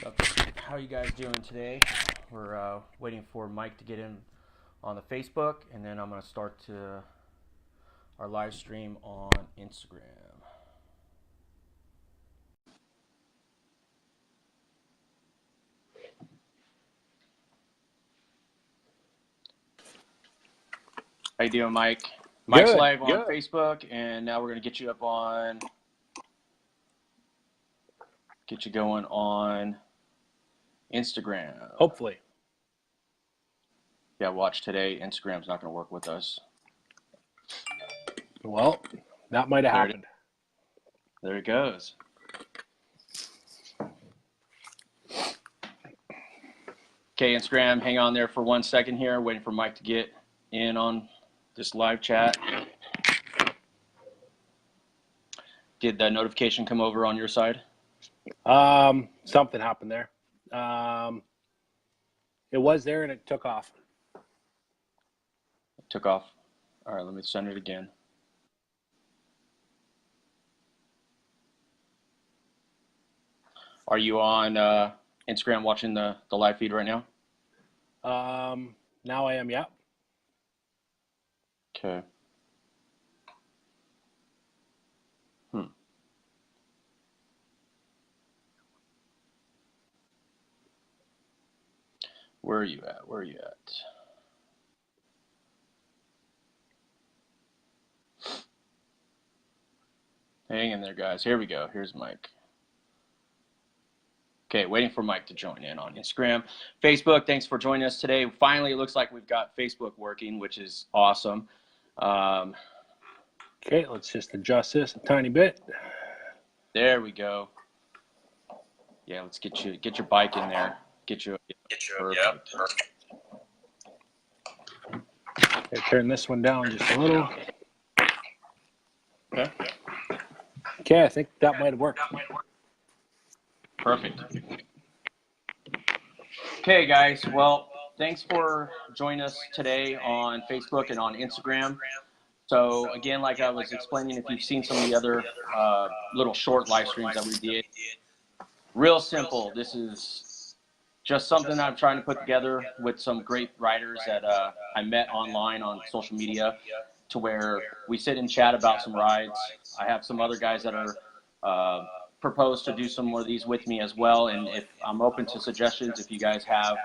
So, how are you guys doing today? We're waiting for Mike to get in on the Facebook, and then I'm going to start our live stream on Instagram. How you doing, Mike? Mike's live on Facebook, and now we're going to get you going on Instagram. Hopefully. Yeah, watch today. Instagram's not going to work with us. Well, that might have happened. There it goes. Okay, Instagram, hang on there for 1 second here. Waiting for Mike to get in on this live chat. Did the notification come over on your side? Something happened there. It was there and it took off. Took off. All right, let me send it again. Are you on Instagram watching the live feed right now? Now I am, yeah. Okay. Where are you at? Where are you at? Hang in there, guys. Here we go. Here's Mike. Okay, waiting for Mike to join in on Instagram. Facebook, thanks for joining us today. Finally, it looks like we've got Facebook working, which is awesome. Okay, let's just adjust this a tiny bit. There we go. Yeah, let's get your bike in there. Perfect. Okay, turn this one down just a little. Okay. Okay, I think that might have worked. Perfect. Okay, guys. Well, thanks for joining us today on Facebook and on Instagram. So again, like I was explaining, if you've seen some of the other little short live streams that we did, real simple. This is just something I'm trying to put together with some great riders that I met online on social media, to where we sit and chat about some rides. I have some other guys that are proposed to do some more of these with me as well, and if I'm open to suggestions, if you guys have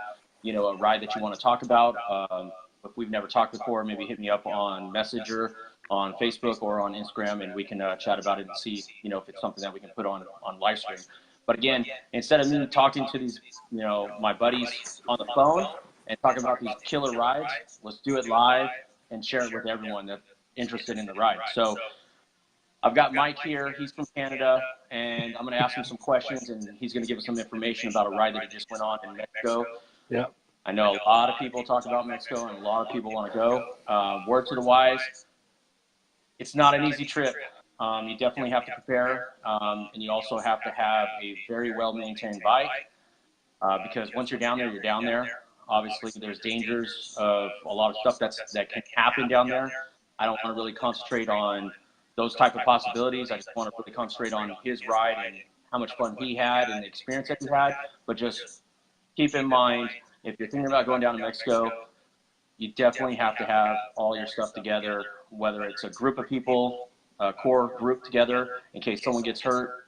a ride that you want to talk about, if we've never talked before, maybe hit me up on Messenger on Facebook or on Instagram, and we can chat about it and see if it's something that we can put on live stream. But again, instead of me talking to these my buddies on the phone and talking about these killer rides, let's do it live and share it with everyone that's interested in the ride. So I've got Mike here. He's from Canada, and I'm going to ask him some questions, and he's going to give us some information about a ride that he just went on in Mexico. Yeah. I know a lot of people talk about Mexico, and a lot of people want to go. Word to the wise, it's not an easy trip. You definitely have to prepare, and you also have to have a very well-maintained bike, because once you're down there, you're down there. Obviously, there's dangers of a lot of stuff that can happen down there. I don't want to really concentrate on those type of possibilities. I just want to really concentrate on his ride and how much fun he had and the experience that he had. But just keep in mind, if you're thinking about going down to Mexico, you definitely have to have all your stuff together, whether it's a group of people, a core group together in case someone gets hurt,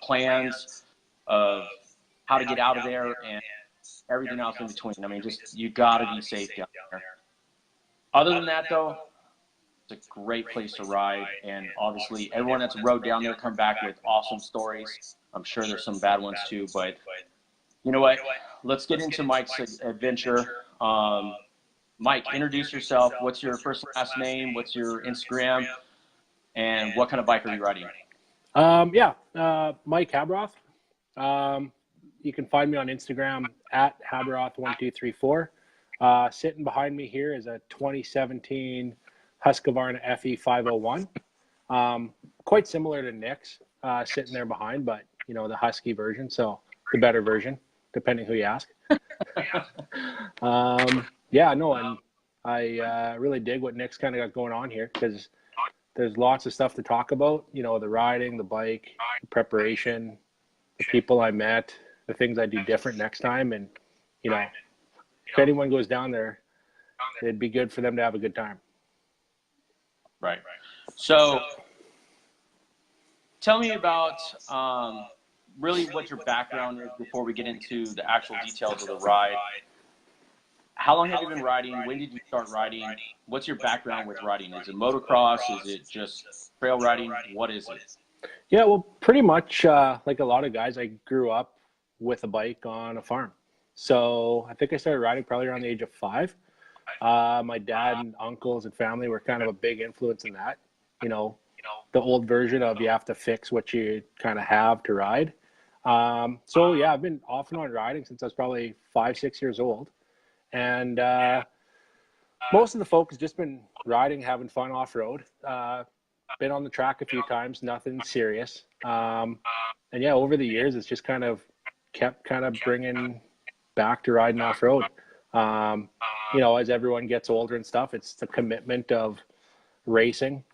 plans of how to get out of there, and everything else in between. I mean, just you got to be safe down there. Other than that, though, it's a great place to ride, and obviously everyone that's rode down there come back with awesome stories. I'm sure there's some bad ones too, but you know what? Let's get into Mike's adventure. Mike, introduce yourself. What's your first and last name? What's your Instagram? And what kind of bike are you riding? Mike Haberoth. You can find me on Instagram at Haberoth1234. Sitting behind me here is a 2017 Husqvarna FE 501. Quite similar to Nick's, sitting there behind, but the Husky version, so the better version, depending who you ask. And I really dig what Nick's kind of got going on here, because there's lots of stuff to talk about. The riding, the bike, the preparation, the people I met, the things I do different next time. And, you know, if anyone goes down there, it'd be good for them to have a good time. Right. So tell me about really what your background is before we get into the actual details of the ride. How long have you been riding? When did you start riding? What's your background with riding? Is it motocross? Is it just trail riding? What is it? Yeah, well, pretty much like a lot of guys, I grew up with a bike on a farm. So I think I started riding probably around the age of 5. My dad and uncles and family were kind of a big influence in that. You know, the old version of you have to fix what you kind of have to ride. So yeah, I've been off and on riding since I was probably 5, 6 years old. And most of the folk has just been riding, having fun off-road. Been on the track a few times, nothing serious. And yeah, over the years, it's just kind of kept kind of bringing back to riding off-road. You know, as everyone gets older and stuff, it's the commitment of racing,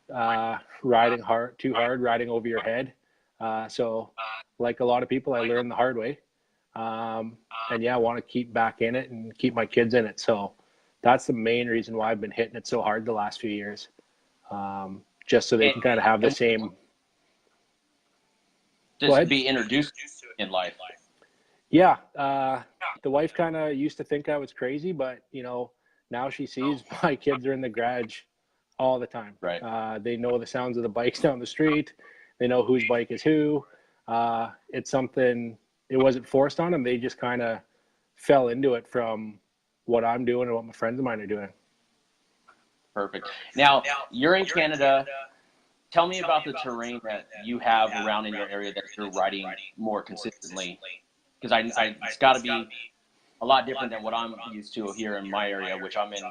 riding too hard, riding over your head. So like a lot of people, I learned the hard way. And yeah, I want to keep back in it and keep my kids in it. So that's the main reason why I've been hitting it so hard the last few years. Just so they can kind of have the same. Just be introduced in life. Yeah. The wife kind of used to think I was crazy, but you know, now she sees my kids are in the garage all the time. Right. They know the sounds of the bikes down the street. They know whose bike is who. It's something, it wasn't forced on them. They just kind of fell into it from what I'm doing and what my friends of mine are doing. Perfect. Now, you're in Canada. Tell me about the terrain that you have around in your area that you're riding more consistently. Because it's got to be a lot different than what I'm used to here in my area, which I'm in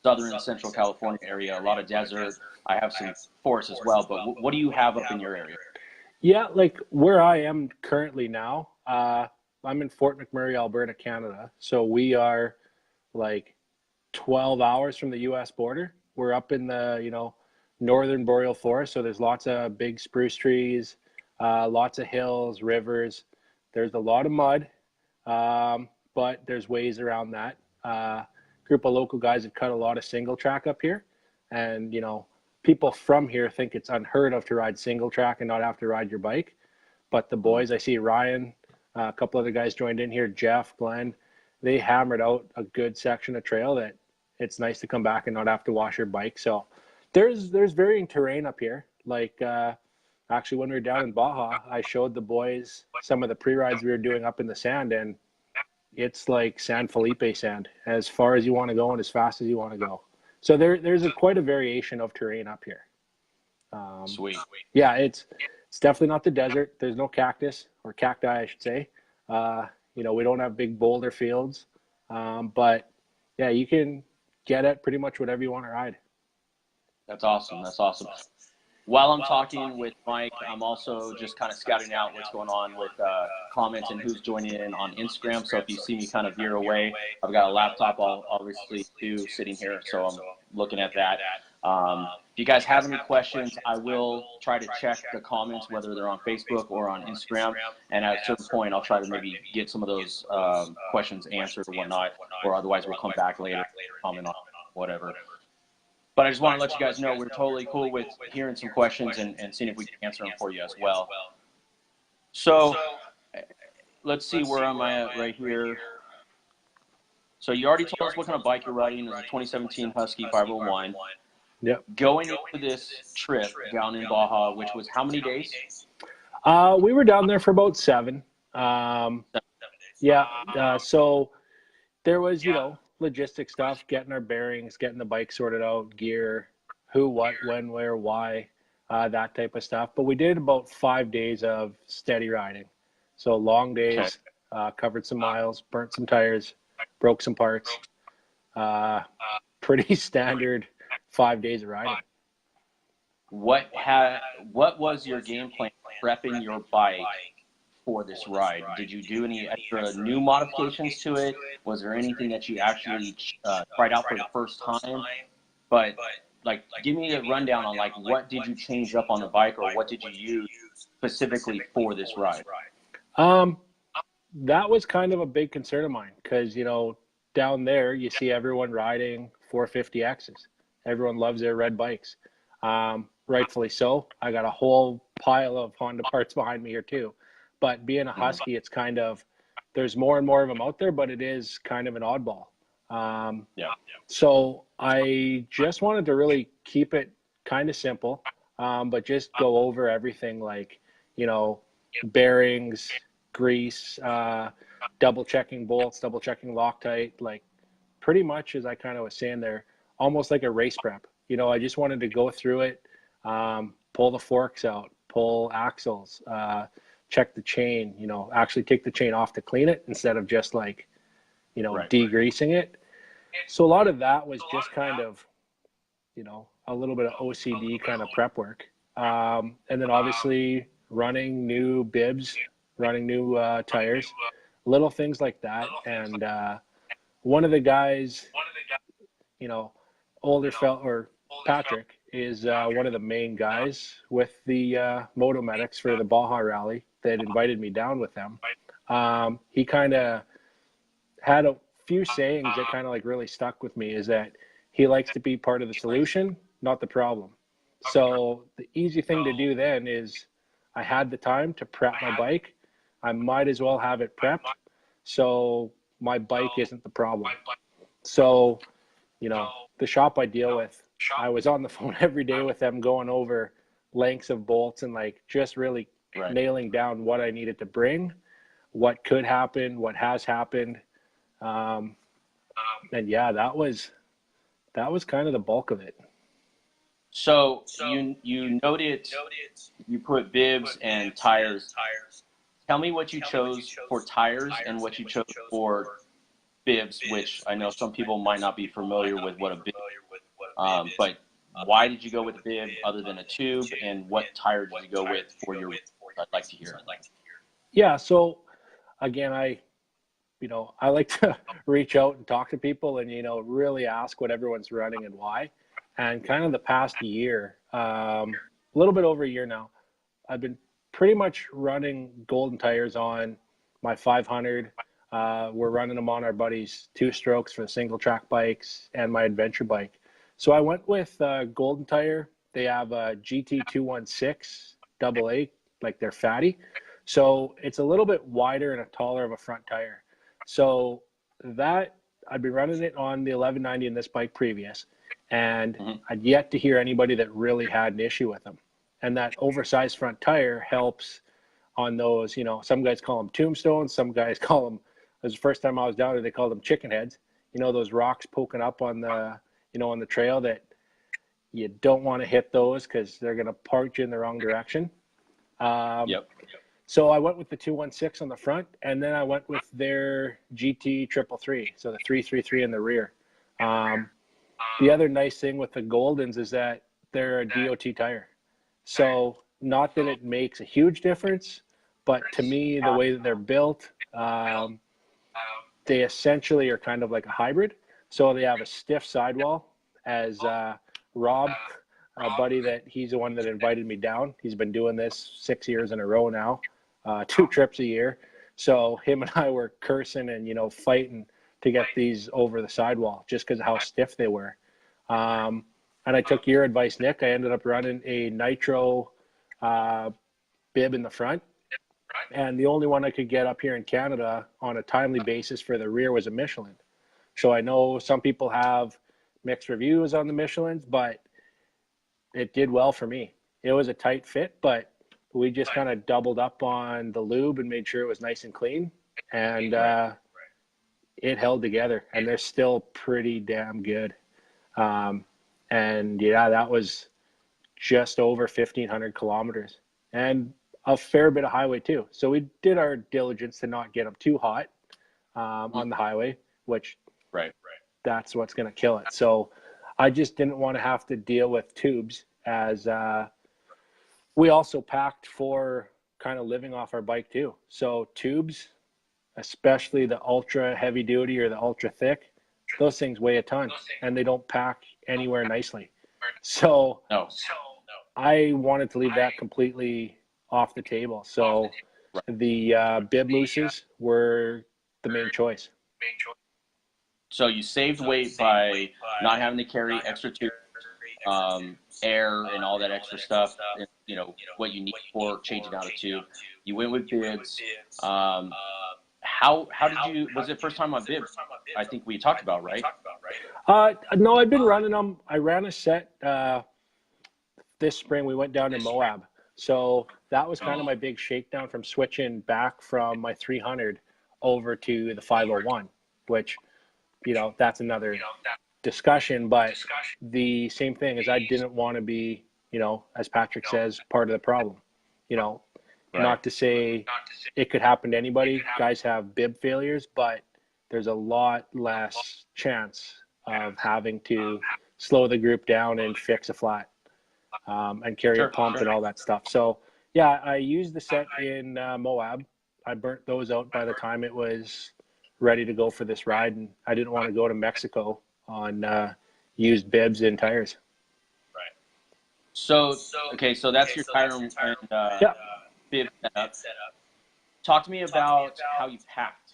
southern and central California area, a lot of desert. I have some forest as well, but what do you have up in your area? Yeah, like where I am currently now, I'm in Fort McMurray, Alberta, Canada. So we are like 12 hours from the U.S. border. We're up in the, you know, northern boreal forest. So there's lots of big spruce trees, lots of hills, rivers. There's a lot of mud, but there's ways around that. Group of local guys have cut a lot of single track up here. And, you know, people from here think it's unheard of to ride single track and not have to ride your bike. But the boys, I see Ryan, a couple other guys joined in here, Jeff, Glenn, they hammered out a good section of trail that it's nice to come back and not have to wash your bike. So there's varying terrain up here. Like actually when we were down in Baja, I showed the boys some of the pre-rides we were doing up in the sand, and it's like San Felipe sand, as far as you want to go and as fast as you want to go. So there's quite a variation of terrain up here. Sweet. Yeah, it's definitely not the desert. There's no cactus, or cacti, I should say. You know, we don't have big boulder fields, but yeah, you can get at pretty much whatever you want to ride. That's awesome. That's awesome. While I'm talking with Mike, I'm also just kind of scouting out what's going on with comments and who's joining in on Instagram. So if you see me kind of veer away, I've got a laptop I'll obviously do sitting here, so I'm looking at that. If you guys have any questions, I will try to check the comments, whether they're on Facebook or on Instagram. And at a certain point, I'll try to maybe get some of those questions answered or whatnot, or otherwise we'll come back later, comment on whatever. But I just want to let you guys know we're totally cool with hearing some questions and seeing if we can answer them for you as well. So let's see, where am I at right here? So you already told us what kind of bike you're riding. It's a 2017 Husky 501. Yep. Going into this trip down in Baja, which was how many days? We were down there for about 7. So there was, you know, logistic stuff, getting our bearings, getting the bike sorted out, gear, who, what, when, where, why, that type of stuff. But we did about 5 days of steady riding. So long days, covered some miles, burnt some tires, broke some parts. Pretty standard 5 days of riding. What was your game plan prepping your bike for this ride? Did you do any extra new modifications to it? Was there anything that you actually tried out for the first time? But like, give me a rundown on like, what did you change up on the bike, or what did you use specifically for this ride? that was kind of a big concern of mine because, you know, down there you see everyone riding 450Xs. Everyone loves their red bikes. Rightfully so. I got a whole pile of Honda parts behind me here too. But being a Husky, it's kind of, there's more and more of them out there, but it is kind of an oddball. So I just wanted to really keep it kind of simple, but just go over everything like, you know, bearings, grease, double checking bolts, double checking Loctite, like pretty much as I kind of was saying there, almost like a race prep. You know, I just wanted to go through it, pull the forks out, pull axles, check the chain, you know, actually take the chain off to clean it instead of just like, you know, degreasing it. So a lot of that was just kind of, you know, a little bit of OCD kind of prep work. And then obviously running new bibs, running new tires, little things like that. And one of the guys, you know, older fella, or Patrick, is one of the main guys with the Moto Medics for the Baja Rally that invited me down with them. He kind of had a few sayings that kind of like really stuck with me, is that he likes to be part of the solution, not the problem. So the easy thing to do then is, I had the time to prep my bike. I might as well have it prepped so my bike isn't the problem. So, you know, the shop I deal with, I was on the phone every day with them going over lengths of bolts and like just really nailing down what I needed to bring, what could happen, what has happened. And yeah, that was kind of the bulk of it. So you noted you put bibs and tires. Tell me what you chose for tires and what you chose for bibs, which I know some people might not be familiar with what a bib is. But why did you go with a bib other than a tube, and what tire did you go with for your, I'd like to hear. Yeah, so again, I like to reach out and talk to people and, you know, really ask what everyone's running and why. And kind of the past year, a little bit over a year now, I've been pretty much running Golden tires on my 500. We're running them on our buddies' 2-strokes for the single track bikes and my adventure bike. So I went with Golden tire. They have a GT216 AA, like they're fatty. So it's a little bit wider and a taller of a front tire. So that, I'd been running it on the 1190 in this bike previous, and I'd yet to hear anybody that really had an issue with them. And that oversized front tire helps on those, you know, some guys call them tombstones, some guys call them, it was the first time I was down there, they called them chicken heads. You know, those rocks poking up on the, you know, on the trail that you don't want to hit those because they're going to part you in the wrong direction. So I went with the 216 on the front, and then I went with their GT 333, so the 333 in the rear. The other nice thing with the Goldens is that they're a DOT tire. So not that it makes a huge difference, but to me, the way that they're built, they essentially are kind of like a hybrid. So they have a stiff sidewall, as Rob, a buddy that he's the one that invited me down. He's been doing this 6 years in a row now, 2 trips a year. So him and I were cursing and, you know, fighting to get these over the sidewall just because of how stiff they were. And I took your advice, Nick. I ended up running a nitro bib in the front. And the only one I could get up here in Canada on a timely basis for the rear was a Michelin. So I know some people have mixed reviews on the Michelins, but it did well for me. It was a tight fit, but we just kind of doubled up on the lube and made sure it was nice and clean. And it held together, and they're still pretty damn good. And yeah, that was just over 1,500 kilometers and a fair bit of highway too. So we did our diligence to not get them too hot on the highway, which that's what's going to kill it. So I just didn't want to have to deal with tubes, as we also packed for kind of living off our bike too. So tubes, especially the ultra heavy duty or the ultra thick, those things weigh a ton and they don't pack anywhere nicely. So I wanted to leave that completely off the table. So the bib looses were the main choice. So you saved weight by not having to carry extra tubes, air and all that extra stuff, and, you know, what you need for changing out a tube. You went with bibs. How did you, was it first time on bibs? I think we talked about, right? No, I've been running them. I ran a set this spring. We went down to Moab. So that was kind of my big shakedown from switching back from my 300 over to the 501, which, you know, that's another discussion, but the same thing is I didn't want to be, you know, as Patrick says, part of the problem, you know, not to say it could happen to anybody. Guys have bib failures, but there's a lot less chance of having to slow the group down and fix a flat and carry a pump and all that stuff. So yeah, I used the set in Moab. I burnt those out by the time it was ready to go for this ride, and I didn't want to go to Mexico on used bibs and tires. Right. So okay, so that's your tire and bib setup. Talk to me about how you packed.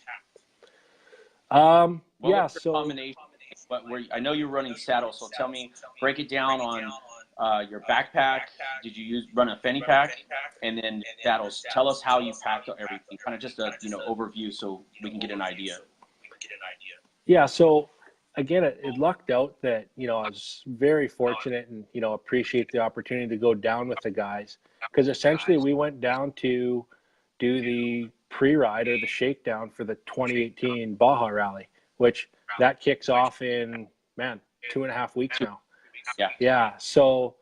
So combination. I know you're running saddles, so tell me, break it down on your backpack. Did you run a fanny pack, and then saddles? Tell us how you packed everything. Kind of just a overview, so we can get an idea. Yeah. So again, it lucked out that, you know, I was very fortunate and, you know, appreciate the opportunity to go down with the guys, because essentially we went down to do the pre-ride or the shakedown for the 2018 Baja Rally, which that kicks off in, 2.5 weeks now. Yeah. So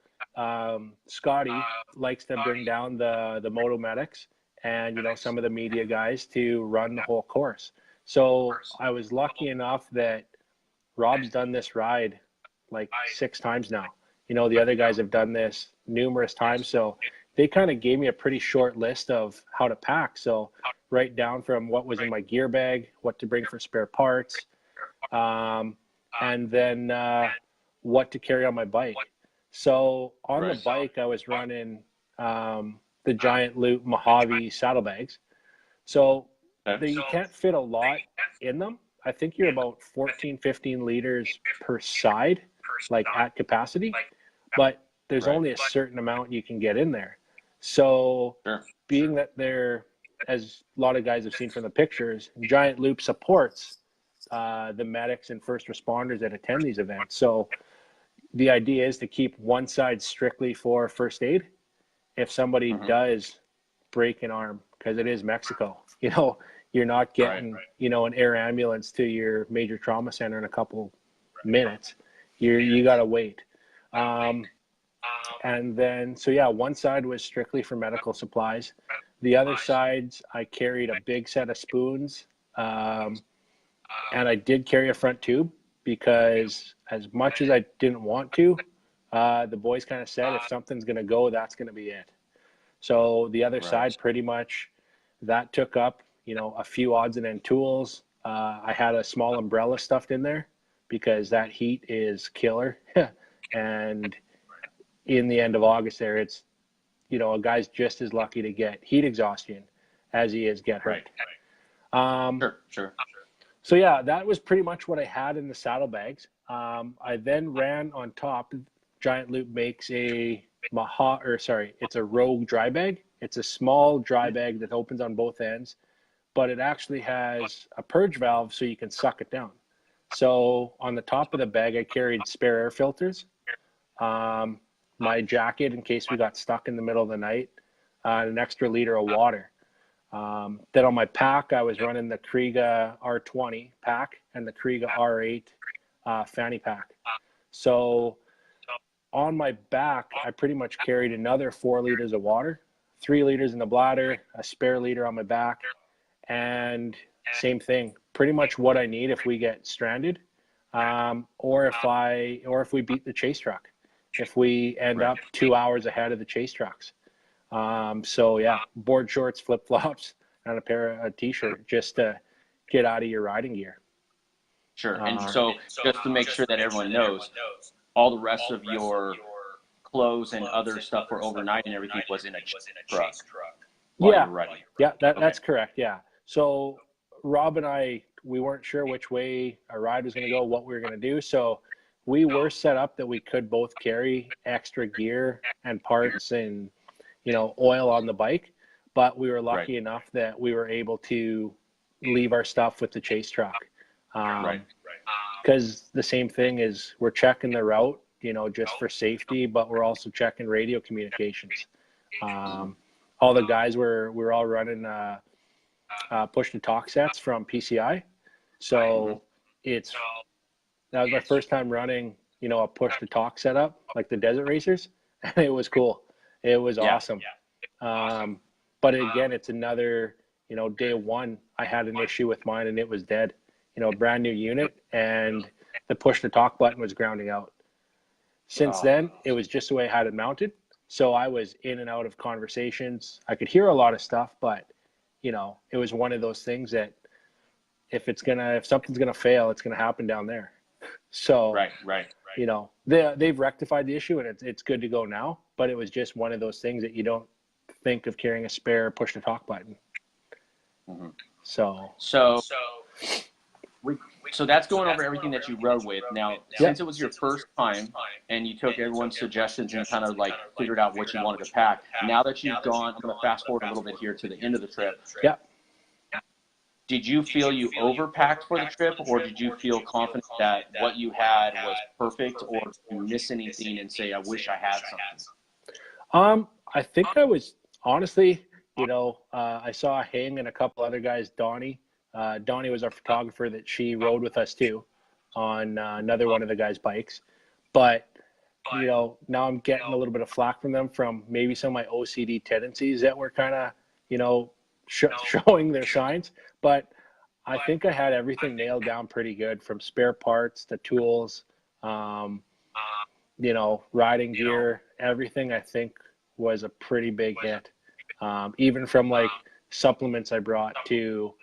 Scotty likes to bring down the moto medics and, you know, some of the media guys to run the whole course. So I was lucky enough that Rob's done this ride like 6 times now. You know, the other guys have done this numerous times. So they kind of gave me a pretty short list of how to pack. So right down from what was in my gear bag, what to bring for spare parts, and then what to carry on my bike. So on the bike, I was running the Giant Loop Mojave saddlebags. So you can't fit a lot in them. I think you're about 14, 15 liters per side, like at capacity, but there's only a certain amount you can get in there. So being that they're, as a lot of guys have seen from the pictures, Giant Loop supports the medics and first responders that attend these events. So the idea is to keep one side strictly for first aid. If somebody does break an arm, because it is Mexico, you know, you're not getting, you know, an air ambulance to your major trauma center in a couple minutes. You got to wait. And then, so yeah, one side was strictly for medical supplies. The other sides, I carried a big set of spoons. And I did carry a front tube because as much as I didn't want to, the boys kind of said, if something's going to go, that's going to be it. So the other side, pretty much that took up, you know, a few odds and end tools. I had a small umbrella stuffed in there because that heat is killer. And in the end of August there, it's, you know, a guy's just as lucky to get heat exhaustion as he is get hurt. Sure. So yeah, that was pretty much what I had in the saddlebags. I then ran on top. Giant Loop makes it's a Rogue dry bag. It's a small dry bag that opens on both ends, but it actually has a purge valve so you can suck it down. So on the top of the bag, I carried spare air filters, my jacket in case we got stuck in the middle of the night, an extra liter of water. Then on my pack, I was running the Kriega R20 pack and the Kriega R8 fanny pack. So on my back, I pretty much carried another 4 liters of water, 3 liters in the bladder, a spare liter on my back, and same thing, pretty much what I need if we get stranded, or if we beat the chase truck, if we end up 2 hours ahead of the chase trucks. So yeah, board shorts, flip flops, and a t-shirt just to get out of your riding gear. Sure. And so just to make sure that everyone knows, all the rest of your clothes and other stuff for overnight and everything was in a truck. while you were riding. Yeah, that's correct. Yeah. So Rob and I, we weren't sure which way our ride was going to go, what we were going to do. So we were set up that we could both carry extra gear and parts and, oil on the bike. But we were lucky enough that we were able to leave our stuff with the chase truck. Because the same thing is we're checking the route, just for safety, but we're also checking radio communications. All the guys we're all running push to talk sets from PCI. So that was my first time running, a push to talk setup like the Desert Racers. And it was cool. It was awesome. But again, it's another, day one, I had an issue with mine and it was dead, a brand new unit, and the push to talk button was grounding out. Since then, it was just the way I had it mounted. So I was in and out of conversations. I could hear a lot of stuff, but it was one of those things that if something's gonna fail, it's gonna happen down there. So they've rectified the issue and it's good to go now. But it was just one of those things that you don't think of carrying a spare push to talk button. So that's going over everything that you rode with. Now, since it was your first time and you took everyone's suggestions and kind of like figured out what you wanted to pack, now that you've gone, I'm going to fast forward a little bit here to the end of the trip. Did you feel you overpacked for the trip, or did you feel confident that what you had was perfect, or did you miss anything and say, I wish I had something? I think I was, honestly, I saw Hing and a couple other guys, Donnie. Donnie was our photographer that she rode with us too on another one of the guys' bikes. But, now I'm getting a little bit of flack from them from maybe some of my OCD tendencies that were kind of, showing their signs. But I think I had everything nailed down pretty good, from spare parts to tools, riding gear, everything I think was a pretty big hit. Even from like supplements I brought to,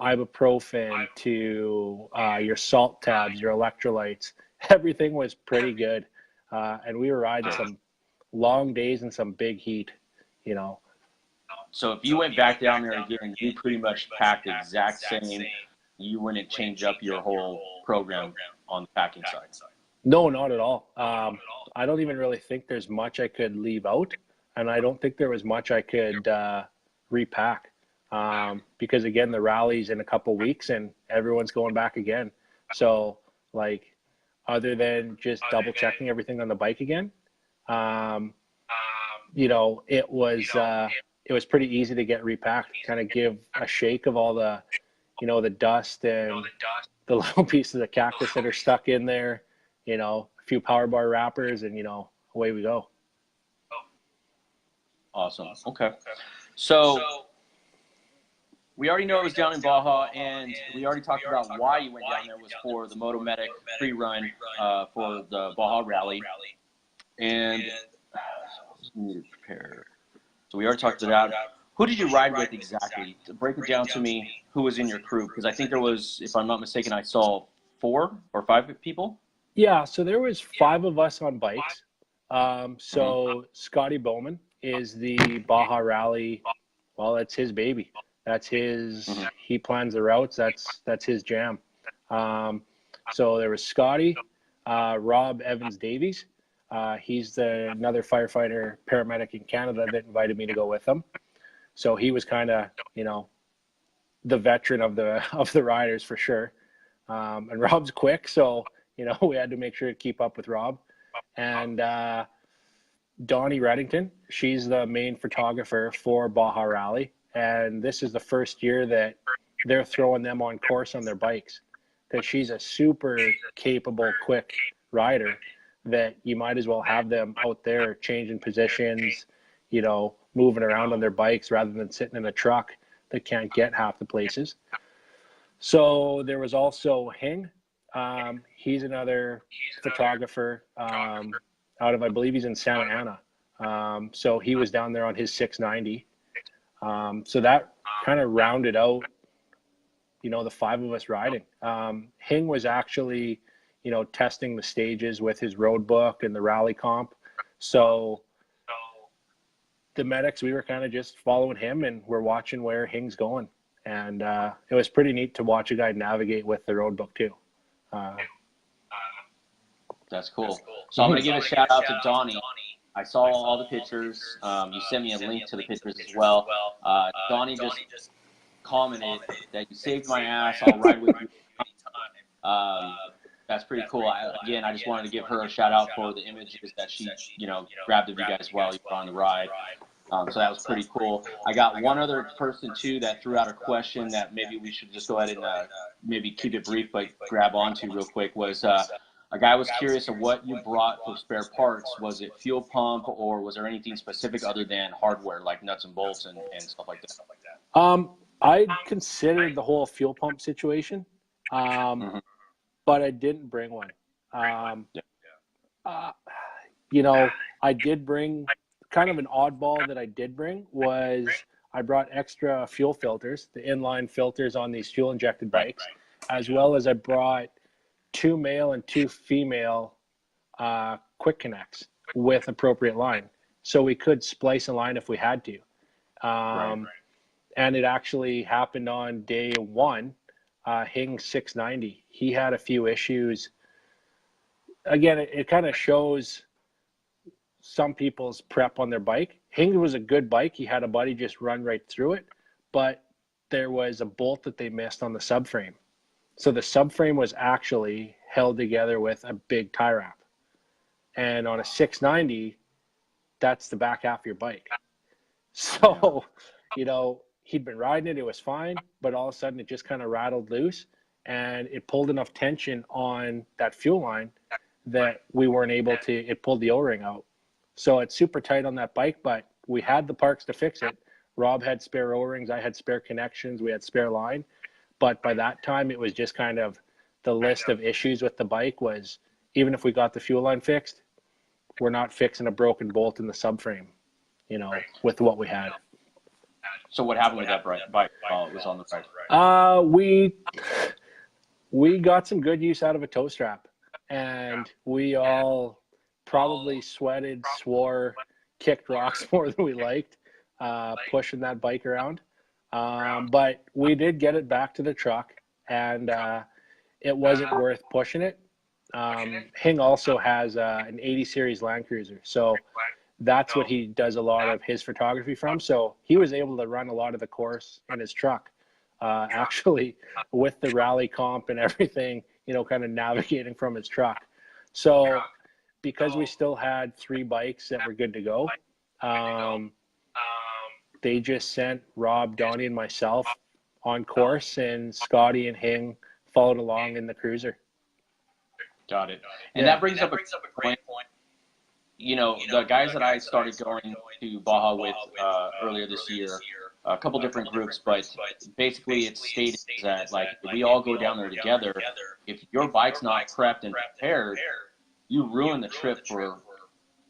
ibuprofen to your salt tabs, your electrolytes, everything was pretty good. And we were riding some long days and some big heat, So if you went back down there again, you pretty much packed the exact same. You wouldn't change up your whole program on the packing side. No, not at all. I don't even really think there's much I could leave out. And I don't think there was much I could repack. Because again, the rally's in a couple weeks and everyone's going back again. So like, other than just double checking everything on the bike again, it was pretty easy to get repacked, kind of give a shake of all the, the dust and the little pieces of cactus that are stuck in there, a few power bar wrappers, and, away we go. Awesome. Okay. So we already know it was down in Baja, and we already talked about why you went down there was for the Moto Medic pre-run for the Baja Rally. And we need to prepare. So we already talked about that. Who did you ride with exactly? To break it down to me, who was in your crew? Because I think there was, if I'm not mistaken, I saw 4 or 5 people. Yeah, so there was 5 of us on bikes. So Scotty Bowman is the Baja Rally. Well, that's his baby. That's his. He plans the routes. That's his jam. So there was Scotty, Rob Evans Davies. He's another firefighter paramedic in Canada that invited me to go with him. So he was kind of, the veteran of the riders for sure. And Rob's quick, so we had to make sure to keep up with Rob. And Donnie Reddington, she's the main photographer for Baja Rally, and this is the first year that they're throwing them on course on their bikes, because she's a super capable, quick rider that you might as well have them out there changing positions, moving around on their bikes rather than sitting in a truck that can't get half the places. So there was also Hing. He's another photographer out of, I believe he's in Santa Ana. So he was down there on his 690. So that kind of rounded out, the 5 of us riding. Hing was actually, testing the stages with his road book and the rally comp. So the medics, we were kind of just following him, and we're watching where Hing's going. And it was pretty neat to watch a guy navigate with the road book too. That's cool. So I'm going to give a shout out to Donnie. I saw all the pictures. You sent me a link to the pictures as well. Donnie just commented that you saved my ass. I'll ride with you anytime. That's pretty cool. I just wanted to give her a shout out for the images that she, grabbed of you guys while you were on the ride. So that was pretty cool. I got one other person too that threw out a question that maybe we should just go ahead and maybe keep it brief, but grab onto real quick. Was a guy was curious of what you brought for spare parts. Was it fuel pump, or was there anything specific other than hardware like nuts and bolts and stuff like that? I considered the whole fuel pump situation, but I didn't bring one. I did bring kind of an oddball that I did bring was I brought extra fuel filters, the inline filters on these fuel injected bikes, as well as I brought 2 male and 2 female quick connects with appropriate line. So we could splice a line if we had to. And it actually happened on day 1, Hing 690. He had a few issues. Again, it kind of shows some people's prep on their bike. Hing was a good bike. He had a buddy just run right through it, but there was a bolt that they missed on the subframe. So the subframe was actually held together with a big tie wrap. And on a 690, that's the back half of your bike. So, he'd been riding it, it was fine, but all of a sudden it just kind of rattled loose and it pulled enough tension on that fuel line that we weren't able to, it pulled the O-ring out. So it's super tight on that bike, but we had the parts to fix it. Rob had spare O-rings, I had spare connections, we had spare line. But by that time, it was just kind of the list of issues with the bike was, even if we got the fuel line fixed, we're not fixing a broken bolt in the subframe, with what we had. So what happened with that bike while it was on the bike? We got some good use out of a toe strap, and we all probably sweated, swore, kicked rocks more than we liked, pushing that bike around. But we did get it back to the truck, and it wasn't worth pushing it. Hing also has an 80 series Land Cruiser, so that's what he does a lot of his photography from. So he was able to run a lot of the course in his truck, actually with the rally comp and everything, kind of navigating from his truck. So because we still had 3 bikes that were good to go, they just sent Rob, Donnie, and myself on course, and Scotty and Hing followed along in the cruiser. Got it. And that brings up a great point. The guys that I started going to Baja with earlier this year, a couple different groups, but basically it's stated that, like, if we all go down there together, if your bike's not prepped and prepared, you ruin the trip for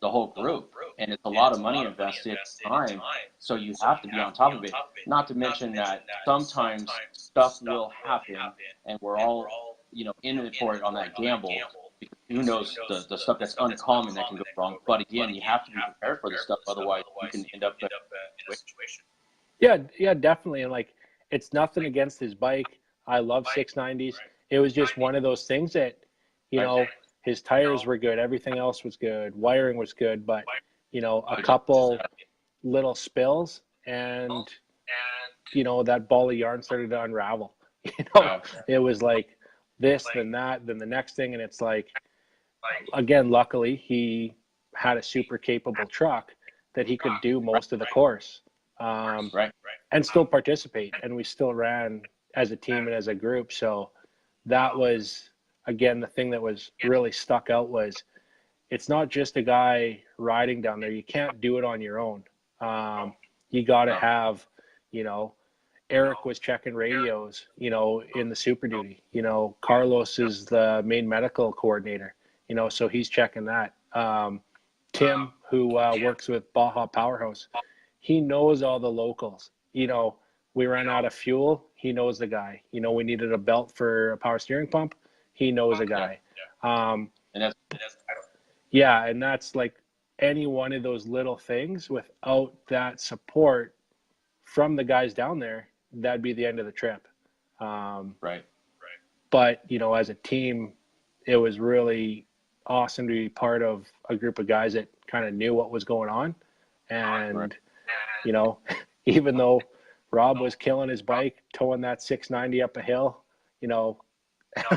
the whole group. And it's a lot of money invested, time, so you have to be on top of it. Not to mention that sometimes stuff will happen, and we're all, in it for it on that gamble. Because who knows the stuff that's uncommon that can go wrong. But again, you have to be prepared for this stuff, otherwise you can end up in a situation. Yeah, definitely. And like, it's nothing against his bike. I love 690s. It was just one of those things that, his tires were good, everything else was good, wiring was good, but a couple little spills and that ball of yarn started to unravel. It was like this, then that, then the next thing, and it's like, again, luckily he had a super capable truck that he could do most of the course, and still participate, and we still ran as a team and as a group. So that was, again, the thing that was really stuck out was it's not just a guy riding down there. You can't do it on your own. You got to have, Eric was checking radios, in the Super Duty. Carlos is the main medical coordinator, so he's checking that. Tim, who works with Baja Powerhouse, he knows all the locals. We ran out of fuel. He knows the guy. We needed a belt for a power steering pump. He knows a guy. And that's like, any one of those little things, without that support from the guys down there, that'd be the end of the trip. Right. But, you know, as a team, it was really awesome to be part of a group of guys that kind of knew what was going on. And, you know, even though Rob was killing his bike, towing that 690 up a hill, you know,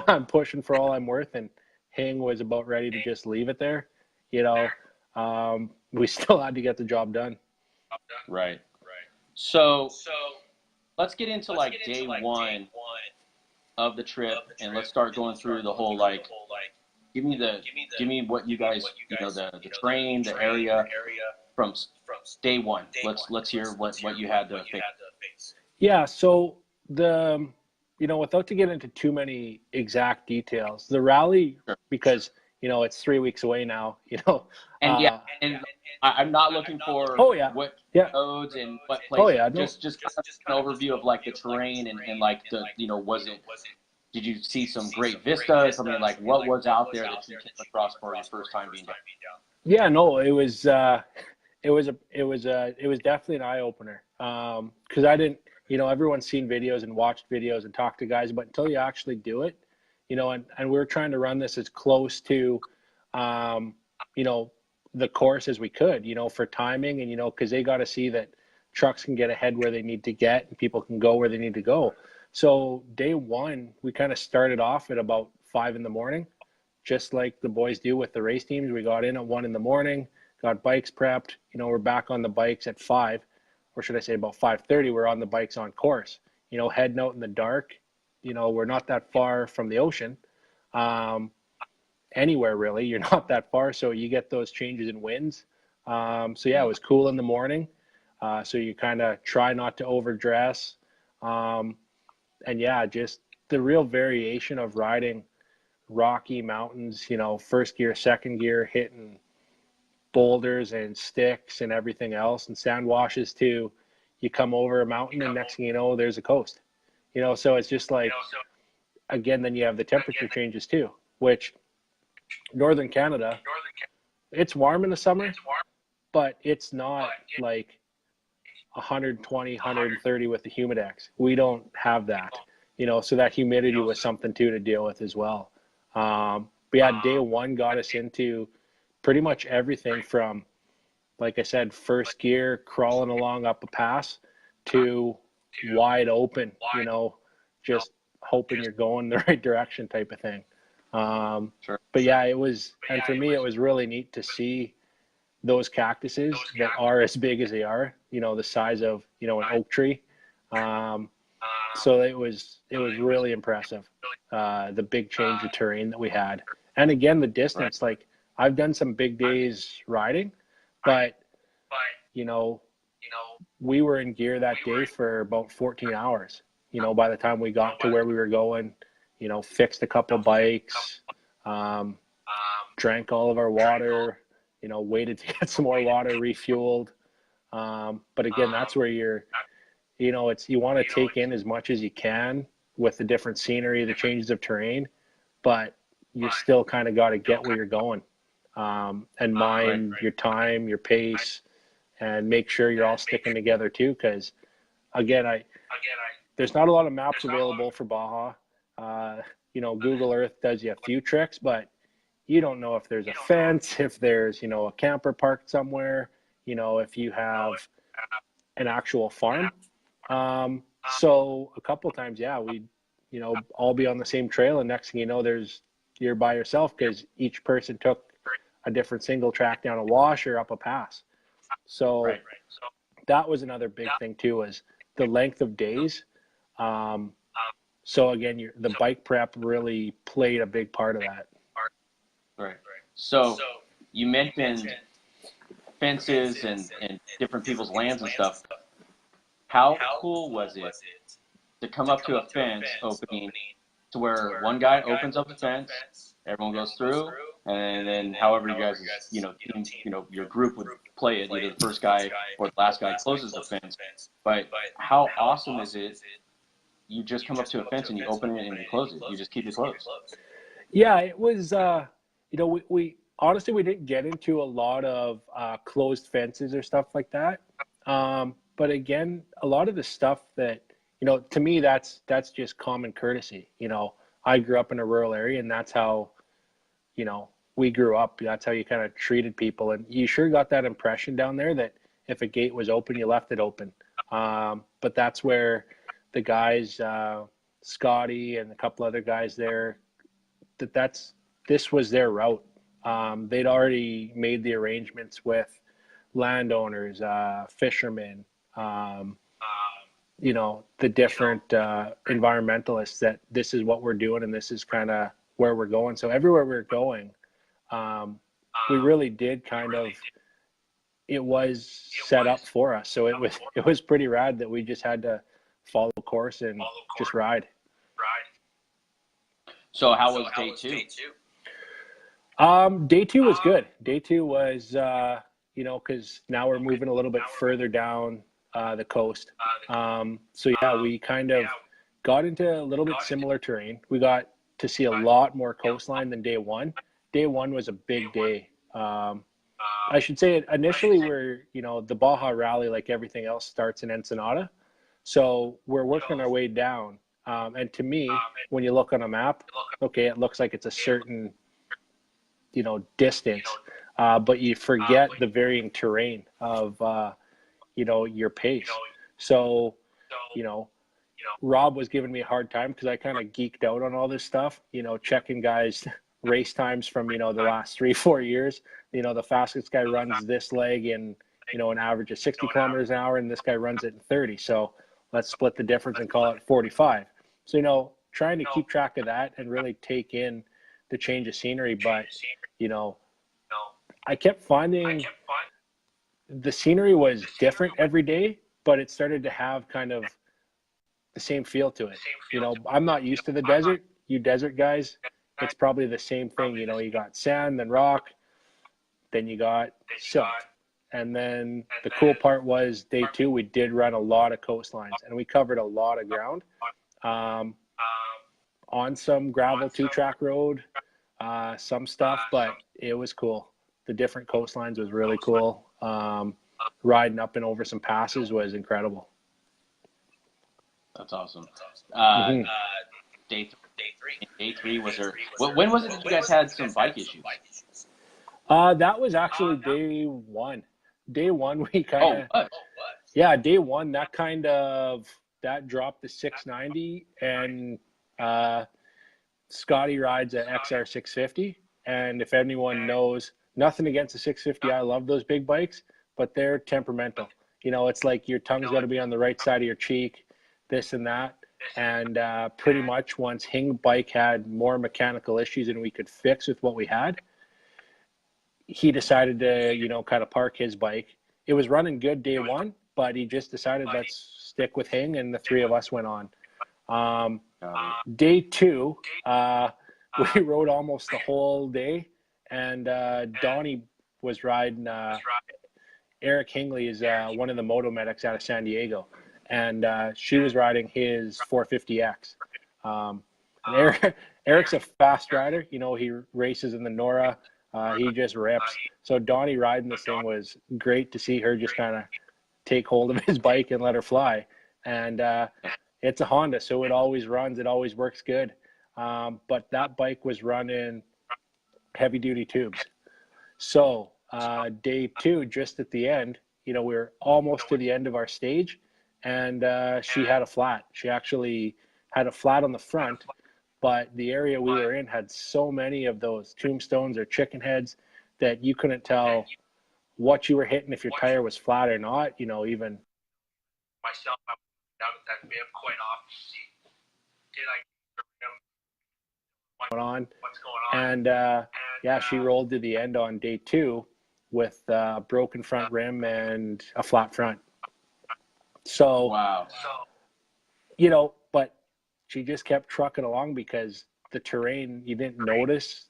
I'm pushing for all I'm worth, and Hing was about ready to just leave it there, you know, we still had to get the job done. Right. So let's get into like day one of the trip, and let's start going through the whole, like, give me what you guys, you know, the terrain, the area from day one. Let's hear what you had to face. Yeah, so you know, without to get into too many exact details, the rally, because, you know, it's 3 weeks away now, you know. And I'm not looking for what roads and what places. Just an overview of like the terrain and like the, you know, did you see some great vistas? I mean, like, what was out there that you came across for your first time being down? Yeah, no, it was definitely an eye opener. Because I didn't, you know, everyone's seen videos and watched videos and talked to guys, but until you actually do it, you know, and we were trying to run this as close to, you know, the course as we could, you know, for timing, and, you know, because they got to see that trucks can get ahead where they need to get and people can go where they need to go. So day one, we kind of started off at about 5 a.m, just like the boys do with the race teams. We got in at 1 a.m, got bikes prepped. You know, we're back on the bikes at 5, or should I say about 5:30. We're on the bikes on course. You know, heading out in the dark. You know, we're not that far from the ocean. Anywhere really, you're not that far, so you get those changes in winds. So yeah, it was cool in the morning. So you kind of try not to overdress. And yeah, just the real variation of riding rocky mountains, you know, first gear, second gear, hitting boulders and sticks and everything else, and sand washes too. You come over a mountain and next thing you know, there's a coast, you know, so it's just like, again, then you have the temperature changes too, which Northern Canada, it's warm in the summer, but it's not like 120, 130 with the humidex. We don't have that, you know, so that humidity was something too to deal with as well. But yeah, day one got us into pretty much everything from, like I said, first gear, crawling along up a pass, to wide open, you know, just hoping you're going the right direction type of thing. But yeah, it was, and for me, it was really neat to see those cactuses that are as big as they are, you know, the size of, you know, an oak tree. So it was really impressive, the big change of terrain that we had. And again, the distance, like, I've done some big days riding, but, you know, we were in gear that day for about 14 hours, you know, by the time we got to where we were going, you know, fixed a couple bikes, drank all of our water, you know, waited to get some more water, refueled. But again, that's where you're, you know, it's, you want to take in as much as you can with the different scenery, the changes of terrain, but you still kind of got to get where you're going, and mind your time, your pace, and make sure you're all sticking together too. Because again, there's not a lot of maps available for Baja. You know, Google Earth does you a few tricks, but you don't know if there's a fence, if there's, you know, a camper parked somewhere, you know, if you have an actual farm. So a couple of times, yeah, we'd, you know, all be on the same trail, and next thing you know, you're by yourself because each person took a different single track down a wash or up a pass. So that was another big thing too, was the length of days. So again, the bike prep really played a big part of that. Right. So you mentioned fences and different people's lands and stuff. How cool was it to come up to a fence opening to where one guy opens up the fence, everyone goes through, and then however you guys, you know, your group would play it, either the first guy or the last guy closes the fence. But how awesome is it? You just come up to a fence and you open it and you close it. You just keep it closed. Yeah, it was, you know, we honestly, we didn't get into a lot of closed fences or stuff like that. But again, a lot of the stuff that, you know, to me, that's just common courtesy. You know, I grew up in a rural area, and that's how, you know, we grew up. That's how you kind of treated people. And you sure got that impression down there that if a gate was open, you left it open. But that's where the guys, Scotty and a couple other guys there, this was their route. They'd already made the arrangements with landowners, fishermen, you know, the different environmentalists, that this is what we're doing and this is kind of where we're going. So everywhere we're going, we really did kind of, it was set up for us. So it was pretty rad that we just had to follow course and just ride. So how was day two? Day two was good. Day two was, you know, because now we're moving a little bit further down the coast. So yeah, we kind of got into a little bit similar terrain. We got to see a lot more coastline than day one. Day one was a big day. I should say initially we're, you know, the Baja Rally, like everything else, starts in Ensenada. So we're working our way down. And to me, when you look on a map, okay, it looks like it's a certain, you know, distance, but you forget the varying terrain of, you know, your pace. So, you know, Rob was giving me a hard time because I kind of geeked out on all this stuff, you know, checking guys' race times from, you know, the last 3-4 years. You know, the fastest guy runs this leg in, you know, an average of 60 kilometers an hour, and this guy runs it in 30. So let's split the difference and call it 45. So, you know, trying to keep track of that and really take in the change of scenery. But, you know, I kept finding the scenery was different every day, but it started to have kind of the same feel to it. You know, I'm not used to the desert. You desert guys, it's probably the same thing. You know, you got sand, then rock, then you got silt. And then the cool part was day two, we did run a lot of coastlines, and we covered a lot of ground on some gravel 2-track road, some stuff, but it was cool. The different coastlines was really cool. Riding up and over some passes was incredible. That's awesome. Day three was there? When was it that you guys had some bike issues? That was actually day one. Day one, we kind of, yeah, day one, that dropped to 690, and Scotty rides an XR 650. And if anyone knows, nothing against the 650, I love those big bikes, but they're temperamental. You know, it's like your tongue's got to be on the right side of your cheek, this and that. And pretty much once Hing bike had more mechanical issues than we could fix with what we had, he decided to, you know, kind of park his bike. It was running good day one, but he just decided, let's stick with Hing, and the three of us went on. Day two, we rode almost the whole day, and Donnie was riding. Eric Hingley is one of the moto medics out of San Diego, and she was riding his 450X. Eric's a fast rider. You know, he races in the Nora. He just rips. So Donnie riding this thing was great to see her just kind of take hold of his bike and let her fly. And it's a Honda, so it always runs. It always works good. But that bike was running heavy-duty tubes. So day two, just at the end, you know, we were almost to the end of our stage, and she had a flat. She actually had a flat on the front, but the area we were in had so many of those tombstones or chicken heads that you couldn't tell what you were hitting, if your tire was flat or not. You know, even myself, I was down at that bib quite often to see, did I what's going on? And yeah, she rolled to the end on day two with a broken front rim and a flat front. So, wow. You know, but she just kept trucking along because the terrain, you didn't notice.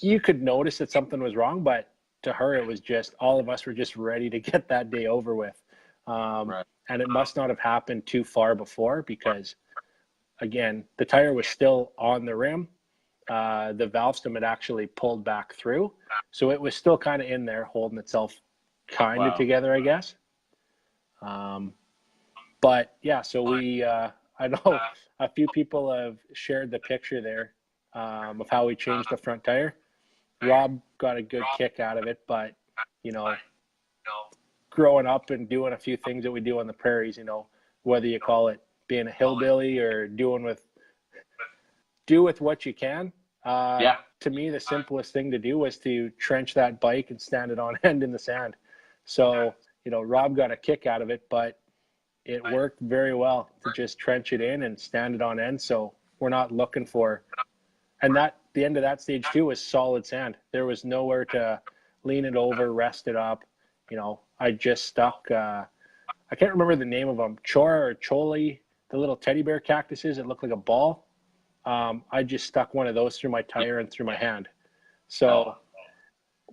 You could notice that something was wrong, but to her, it was just, all of us were just ready to get that day over with. Right. And it must not have happened too far before, because, again, the tire was still on the rim. The valve stem had actually pulled back through. So it was still kind of in there, holding itself kind of together, I guess. But yeah, so we, I know a few people have shared the picture there of how we changed the front tire. Rob got a good kick out of it, but, you know, growing up and doing a few things that we do on the prairies, you know, whether you call it being a hillbilly or do with what you can. To me, the simplest thing to do was to trench that bike and stand it on end in the sand. So, you know, Rob got a kick out of it, but it worked very well to just trench it in and stand it on end. So we're not looking for, and that the end of that stage too was solid sand. There was nowhere to lean it over, rest it up. You know, I just stuck, I can't remember the name of them, Chora or Choli, the little teddy bear cactuses that look like a ball. I just stuck one of those through my tire and through my hand. So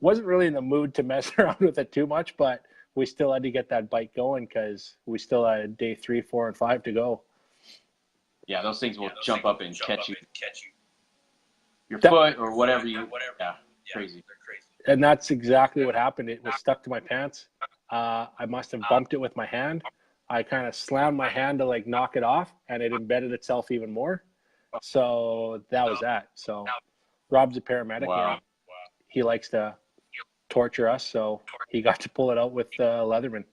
wasn't really in the mood to mess around with it too much, but we still had to get that bike going because we still had day 3, 4, and 5 to go. Yeah, those things will jump up and catch you. Your foot or whatever you. Yeah, crazy. And that's exactly what happened. It was stuck to my pants. I must have bumped it with my hand. I kind of slammed my hand to like knock it off, and it embedded itself even more. So that was that. So Rob's a paramedic, and he likes to torture us, so he got to pull it out with Leatherman.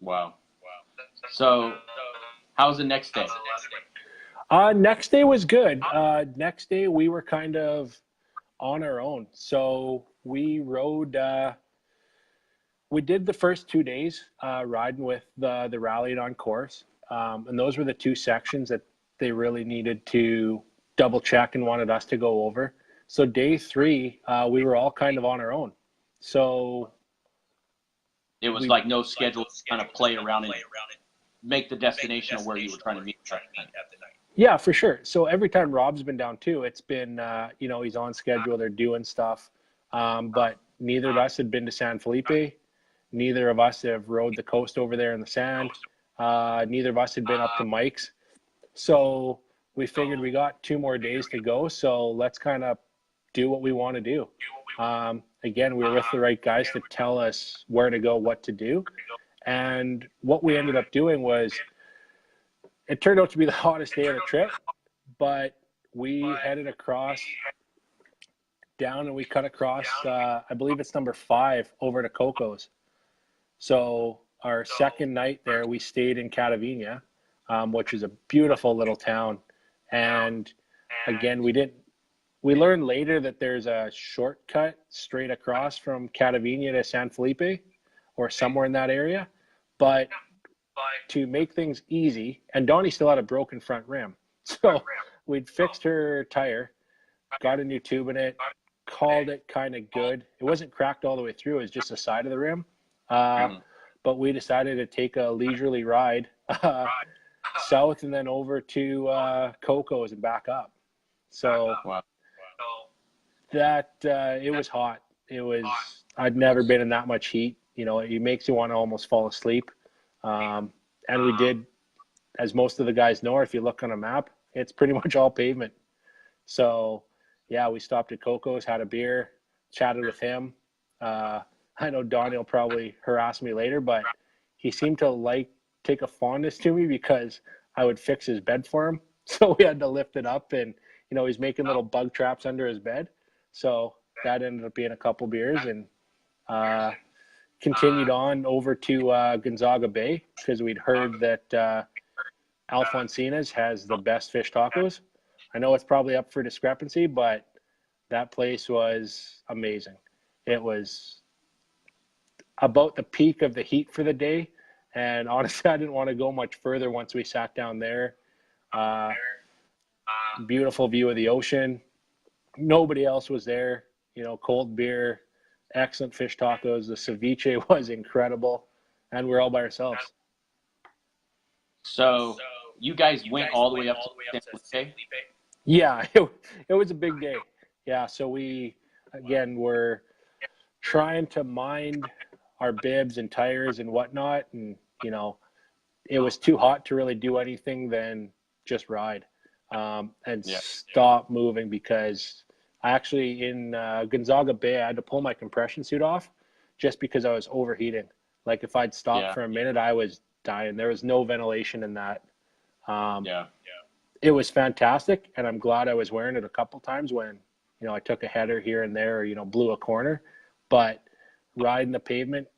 Wow. So how was the next day? Next day was good. Next day we were kind of on our own. So we rode, we did the first 2 days riding with the rally on course. And those were the 2 sections that they really needed to double check and wanted us to go over. So day 3, we were all kind of on our own. So it was like no schedule to kind of play around and make the destination of where you were trying to meet at the night. Yeah, for sure. So every time Rob's been down too, it's been, you know, he's on schedule, they're doing stuff. But neither of us had been to San Felipe. Neither of us have rode the coast over there in the sand. Neither of us had been up to Mike's. So we figured we got 2 more days to go. So let's kind of do what we want to do. Again, we were with the right guys to tell us where to go, what to do. And what we ended up doing was, it turned out to be the hottest day of the trip, but we headed across down and we cut across, I believe it's number 5 over to Coco's. So our second night there, we stayed in Catavina, which is a beautiful little town. And again, we learned later that there's a shortcut straight across from Catavina to San Felipe or somewhere in that area. But to make things easy, and Donnie still had a broken front rim. So we'd fixed her tire, got a new tube in it, called it kind of good. It wasn't cracked all the way through. It was just the side of the rim. But we decided to take a leisurely ride south and then over to Coco's and back up. So that it was hot. I'd never been in that much heat. You know, it makes you want to almost fall asleep. And we did, as most of the guys know, if you look on a map, it's pretty much all pavement. So yeah, we stopped at Coco's, had a beer, chatted with him. I know Donnie will probably harass me later, but he seemed to take a fondness to me because I would fix his bed for him. So we had to lift it up, and, you know, he's making little bug traps under his bed. So that ended up being a couple beers, and continued on over to Gonzaga Bay because we'd heard that Alfonsina's has the best fish tacos. I know it's probably up for discrepancy, but that place was amazing. It was about the peak of the heat for the day, and honestly, I didn't want to go much further once we sat down there. Beautiful view of the ocean. Nobody else was there. You know, cold beer, excellent fish tacos. The ceviche was incredible, and we're all by ourselves. So you guys went all the way up to San Felipe? Yeah, it was a big day. Yeah, so we, again, were trying to mind our bibs and tires and whatnot, and, you know, it was too hot to really do anything than just ride and stop moving because I actually, in Gonzaga Bay, I had to pull my compression suit off just because I was overheating. Like if I'd stopped for a minute, I was dying. There was no ventilation in that. It was fantastic, and I'm glad I was wearing it a couple times when, you know, I took a header here and there, or, you know, blew a corner. But riding the pavement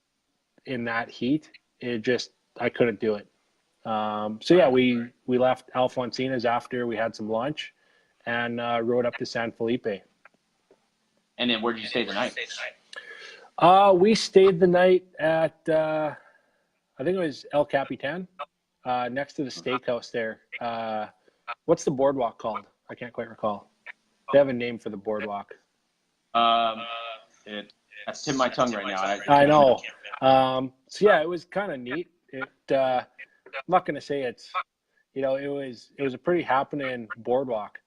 in that heat, I couldn't do it. So yeah, we left Alfonsina's after we had some lunch, and rode up to San Felipe. And then where did you stay the night? We stayed the night at I think it was El Capitan, next to the steakhouse there. What's the boardwalk called? I can't quite recall. They have a name for the boardwalk. That's tip of my tongue right now. I know. So yeah, it was kind of neat. I'm not going to say it's, you know, it was a pretty happening boardwalk.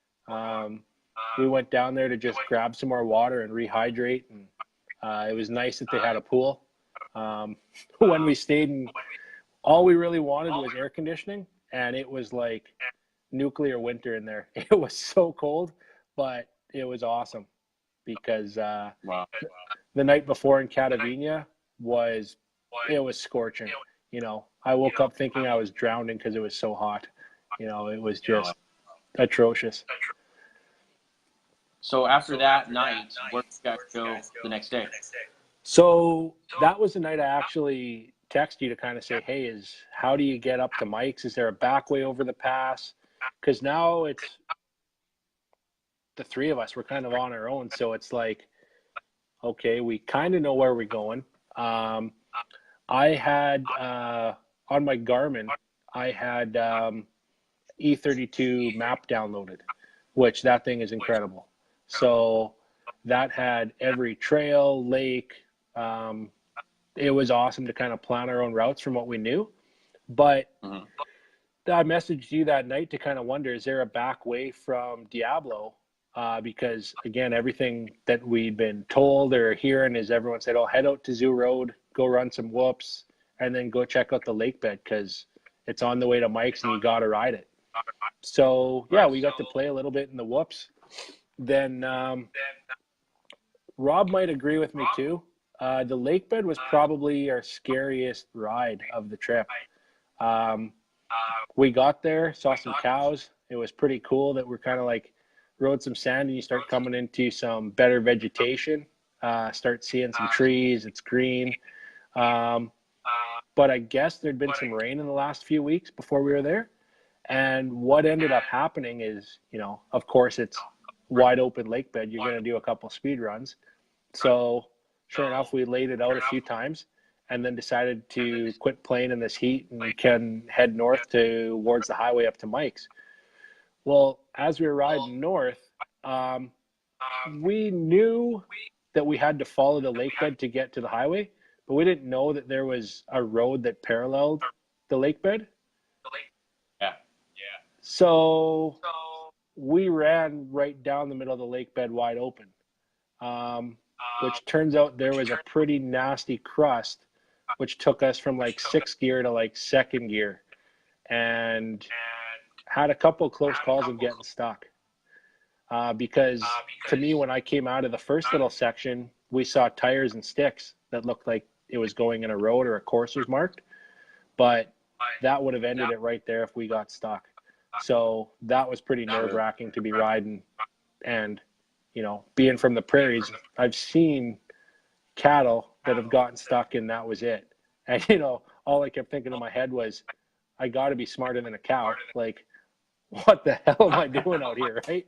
We went down there to just grab some more water and rehydrate, and it was nice that they had a pool. When we stayed, and all we really wanted was air conditioning, and it was like nuclear winter in there. It was so cold, but it was awesome because the night before in Catavina was scorching. You know, I woke up thinking I was drowning because it was so hot. You know, it was just atrocious. So after that night, where did you guys go the next day? So that was the night I actually texted you to kind of say, hey, how do you get up to Mike's? Is there a back way over the pass? Because now it's the three of us. We're kind of on our own. So it's like, okay, we kind of know where we're going. I had, on my Garmin, I had E32 map downloaded, which that thing is incredible. So that had every trail, lake. It was awesome to kind of plan our own routes from what we knew. But I messaged you that night to kind of wonder, is there a back way from Diablo? Because, again, everything that we'd been told or hearing is everyone said, oh, head out to Zoo Road, go run some whoops, and then go check out the lake bed because it's on the way to Mike's and you got to ride it. So, yeah, we got to play a little bit in the whoops. Then Rob might agree with me too. The lake bed was probably our scariest ride of the trip. We got there, saw some cows. It was pretty cool that we're kind of like rode some sand and you start coming into some better vegetation, start seeing some trees. It's green. But I guess there'd been some rain in the last few weeks before we were there. And what ended up happening is, you know, of course it's wide open lake bed. You're going to do a couple speed runs. So sure enough, we laid it out a few times and then decided to quit playing in this heat and can head north towards the highway up to Mike's. Well, as we were riding north, we knew that we had to follow the lake bed to get to the highway, but we didn't know that there was a road that paralleled the lake bed. So we ran right down the middle of the lake bed wide open, which turns out there was a pretty nasty crust, which took us from like 6th gear to like 2nd gear, and had a couple close calls of getting stuck. Because to me, when I came out of the first little section, we saw tires and sticks that looked like it was going in a road or a course was marked, but that would have ended it right there if we got stuck. So that was pretty nerve-wracking to be riding. And, you know, being from the prairies, I've seen cattle that have gotten stuck and that was it. And, you know, all I kept thinking in my head was, I got to be smarter than a cow. Like, what the hell am I doing out here, right?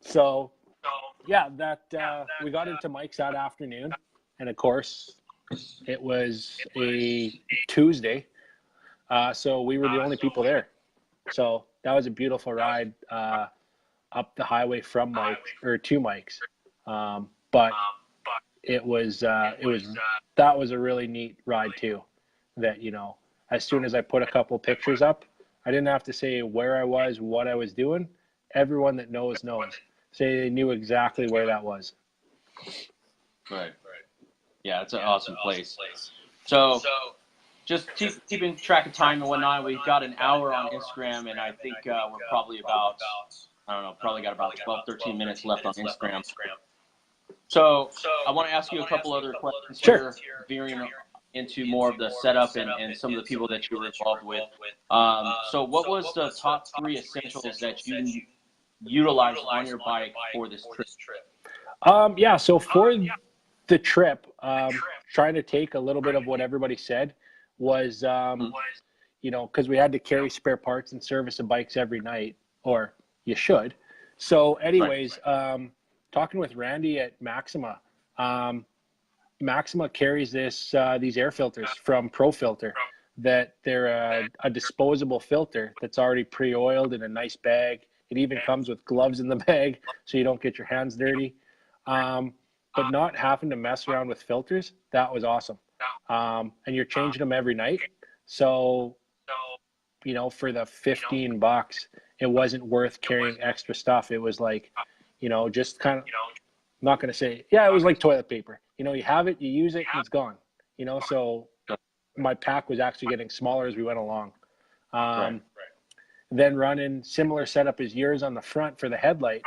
So, yeah, we got into Mike's that afternoon. And, of course, it was a Tuesday. So we were the only people there. So that was a beautiful ride up the highway from Mike's or to Mike's. But that was a really neat ride too. That, you know, as soon as I put a couple pictures up, I didn't have to say where I was, what I was doing. Everyone that knows. Say they knew exactly where that was. Right. Yeah, it's an awesome place. So just keeping track of time and whatnot, we've got an hour on Instagram, and I think we're probably about I don't know, probably got about 12, 13 minutes left on Instagram. So I want to ask you a couple other questions here, veering into more of the setup and some of the people that you were involved with. So what was the top 3 essentials that you utilized on your bike for this trip? Yeah, so for the trip, trying to take a little bit of what everybody said was, you know, because we had to carry spare parts and service the bikes every night, or you should. So anyways, talking with Randy at Maxima, Maxima carries these air filters from Pro Filter, that they're a disposable filter that's already pre-oiled in a nice bag. It even comes with gloves in the bag so you don't get your hands dirty. But not having to mess around with filters, that was awesome. And you're changing them every night. So, you know, for the $15, it wasn't worth carrying extra stuff. It was like, you know, just kind of, I'm not going to say, yeah, it was like toilet paper. You know, you have it, you use it, and it's gone. You know, so my pack was actually getting smaller as we went along. Then running similar setup as yours on the front for the headlight.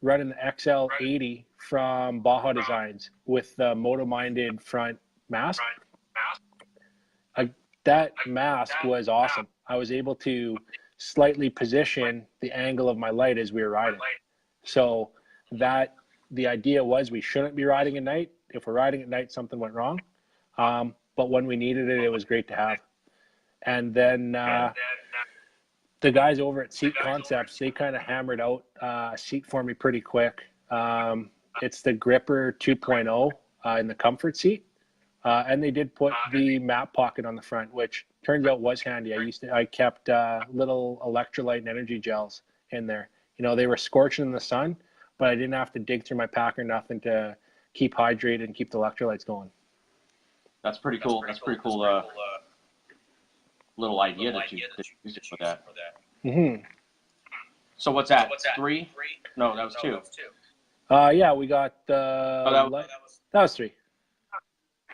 Running the XL80 from Baja Designs with the Moto-minded front mask. That mask was awesome. I was able to slightly position the angle of my light as we were riding. So that the idea was we shouldn't be riding at night. If we're riding at night, something went wrong. But when we needed it, it was great to have. And then the guys over at Seat Concepts, they kind of hammered out a seat for me pretty quick. It's the Gripper 2.0 in the comfort seat. And they did put the map pocket on the front, which turns out was handy. I kept little electrolyte and energy gels in there. You know, they were scorching in the sun, but I didn't have to dig through my pack or nothing to keep hydrated and keep the electrolytes going. That's pretty cool. That's pretty cool. Little idea that you used it for that. Mm-hmm. So what's that? 3? No, that was 2. Yeah, we got that was 3.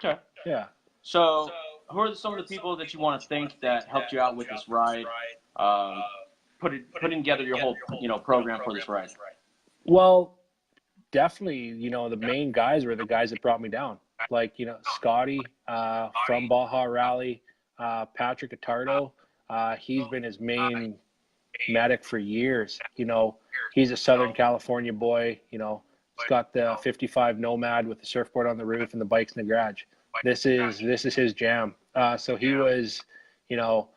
Okay. Yeah. So who are some of the people that you want to thank that helped you out with this ride, putting together your whole program for this ride? Well, definitely, you know, the main guys were the guys that brought me down. Like, you know, Scotty from Baja Rally, Patrick Attardo, he's been his main medic for years. You know, he's a Southern California boy. You know, he's got the 55 Nomad with the surfboard on the roof and the bikes in the garage. This is his jam. So he was, you know,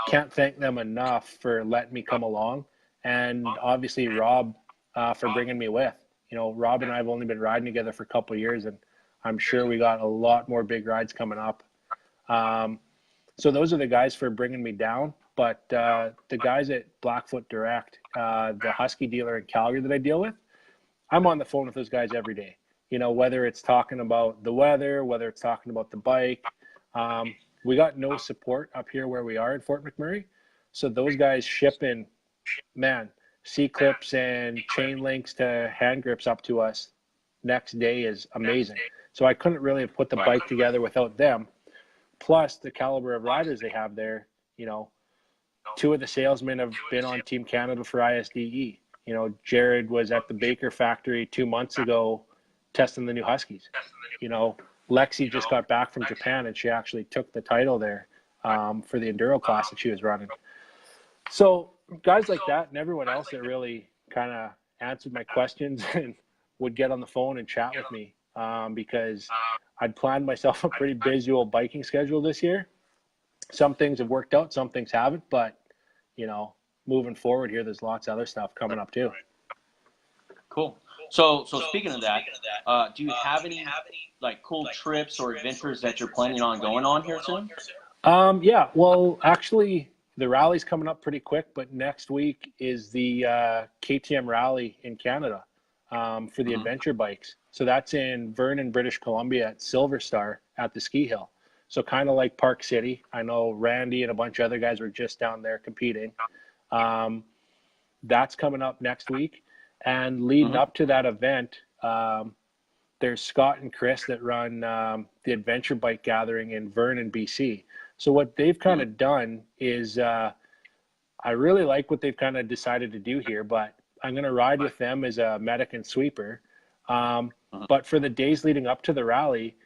can't thank them enough for letting me come along, and obviously Rob for bringing me with. You know, Rob and I have only been riding together for a couple of years, and I'm sure we got a lot more big rides coming up. So those are the guys for bringing me down. But the guys at Blackfoot Direct, the Husky dealer in Calgary that I deal with, I'm on the phone with those guys every day. You know, whether it's talking about the weather, whether it's talking about the bike. We got no support up here where we are in Fort McMurray. So those guys shipping, man, C-clips and chain links to hand grips up to us next day is amazing. So I couldn't really have put the bike together without them. Plus the caliber of riders they have there. You know, 2 of the salesmen have been on Team Canada for ISDE. You know, Jared was at the Baker factory 2 months ago testing the new Huskies. You know, Lexi just got back from Japan, and she actually took the title there for the Enduro class that she was running. So guys like that and everyone else that really kind of answered my questions and would get on the phone and chat with me because I'd planned myself a pretty visual biking schedule this year. Some things have worked out, some things haven't, but, you know, moving forward here, there's lots of other stuff coming up too. Cool. So speaking of that, do you have any like cool trips or adventures that you're planning on going on here soon? Yeah, well, actually, the rally's coming up pretty quick, but next week is the Ktm Rally in Canada for the adventure bikes. So that's in Vernon, British Columbia at Silver Star at the ski hill. So kind of like Park City. I know Randy and a bunch of other guys were just down there competing. That's coming up next week. And leading up to that event, there's Scott and Chris that run the adventure bike gathering in Vernon, BC. So what they've kind of done is I really like what they've kind of decided to do here, but I'm going to ride with them as a medic and sweeper. But for the days leading up to the rally,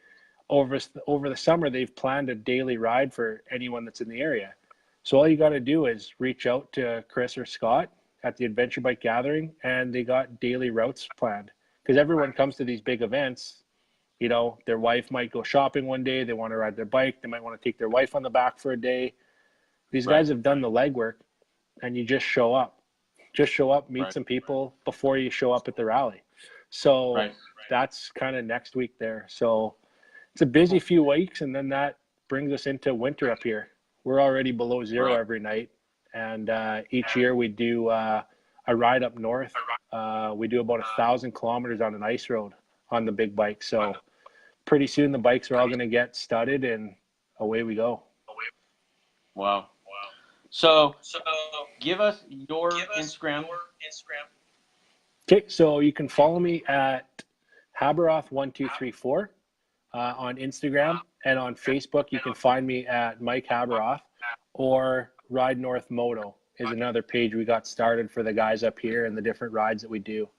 over the summer, they've planned a daily ride for anyone that's in the area. So all you got to do is reach out to Chris or Scott at the Adventure Bike Gathering, and they got daily routes planned. Because everyone comes to these big events, you know, their wife might go shopping one day, they want to ride their bike, they might want to take their wife on the back for a day. These guys have done the legwork, and you just show up. Just show up, meet some people before you show up at the rally. So that's kind of next week there. So it's a busy few weeks, and then that brings us into winter up here. We're already below zero every night, and each year we do a ride up north. We do about 1,000 kilometers on an ice road on the big bike. So pretty soon the bikes are all going to get studded, and away we go. Wow. So give us your Instagram. Okay, so you can follow me at Haberoth1234 on Instagram, and on Facebook you can find me at Mike Haberoth, or Ride North Moto is another page we got started for the guys up here and the different rides that we do.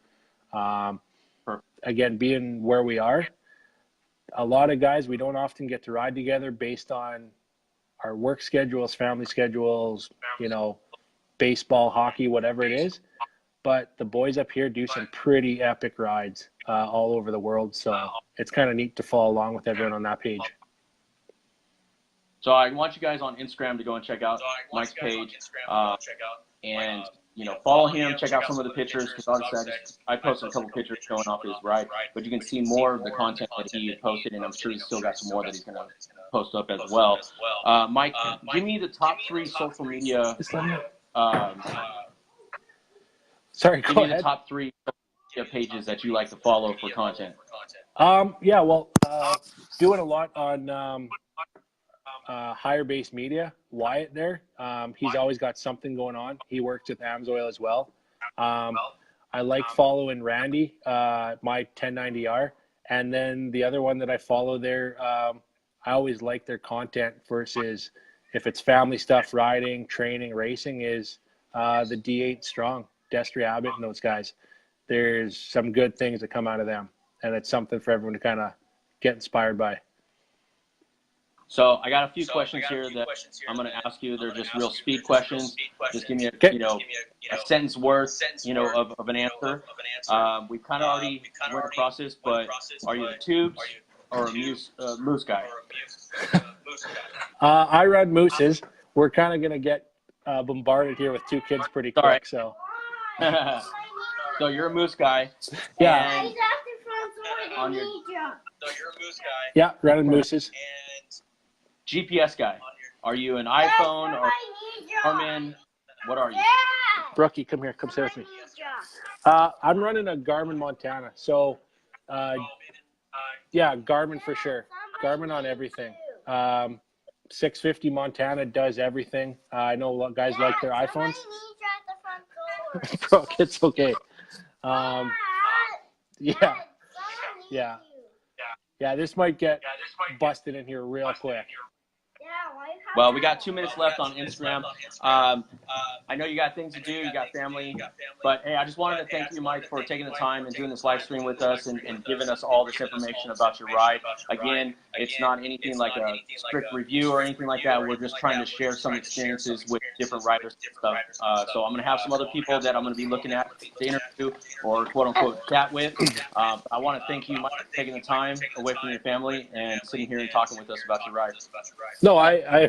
Again, being where we are, a lot of guys, we don't often get to ride together based on our work schedules, family schedules, you know, baseball, hockey, whatever it is. But the boys up here do some pretty epic rides all over the world. So it's kind of neat to follow along with everyone on that page. So I want you guys on Instagram to go and check out Mike's page, and you know, follow him. Check out some of the pictures, because obviously I posted a couple pictures showing off his ride, but you can see more of the content that he posted, and I'm sure he's still got some more that he's going to post up as well. Mike, give me the top 3 social media. Sorry, give me the top 3 social media pages that you like to follow for content. Yeah, well, doing a lot on Higher Base Media, Wyatt there. He's always got something going on. He works with Amsoil as well. I like following Randy, my 1090R. And then the other one that I follow there, I always like their content versus if it's family stuff, riding, training, racing, is the D8 Strong, Destry Abbott and those guys. There's some good things that come out of them, and it's something for everyone to kind of get inspired by. So I got a few questions here that I'm going to ask you. They're just real speed questions. Just give me a sentence worth, of an answer. We've kind of already went across this, but are you a tubes or a moose guy? I run mooses. We're kind of going to get bombarded here with 2 kids pretty quick. Right. So. So you're a moose guy. Yeah. And So you're a moose guy. Yeah, running mooses. GPS guy. Are you an iPhone or Garmin? What are you? Brookie, come here. Come sit with me. I'm running a Garmin Montana. So, yeah, Garmin for sure. Garmin on everything. 650 Montana does everything. I know a lot of guys like their iPhones. Brooke, it's okay. Yeah, this might get busted in here real quick. Well, we got 2 minutes left on Instagram. I know you got things to do, you got family, but hey, I just wanted to thank you, Mike, for taking the time and doing this live stream with us and giving us all this information about your ride. Again, it's not anything like a strict review or anything like that. We're just trying to share some experiences with different riders and stuff. So I'm going to have some other people that I'm going to be looking at to interview or quote-unquote chat with. I want to thank you, Mike, for taking the time away from your family and sitting here and talking with us about your ride. No, I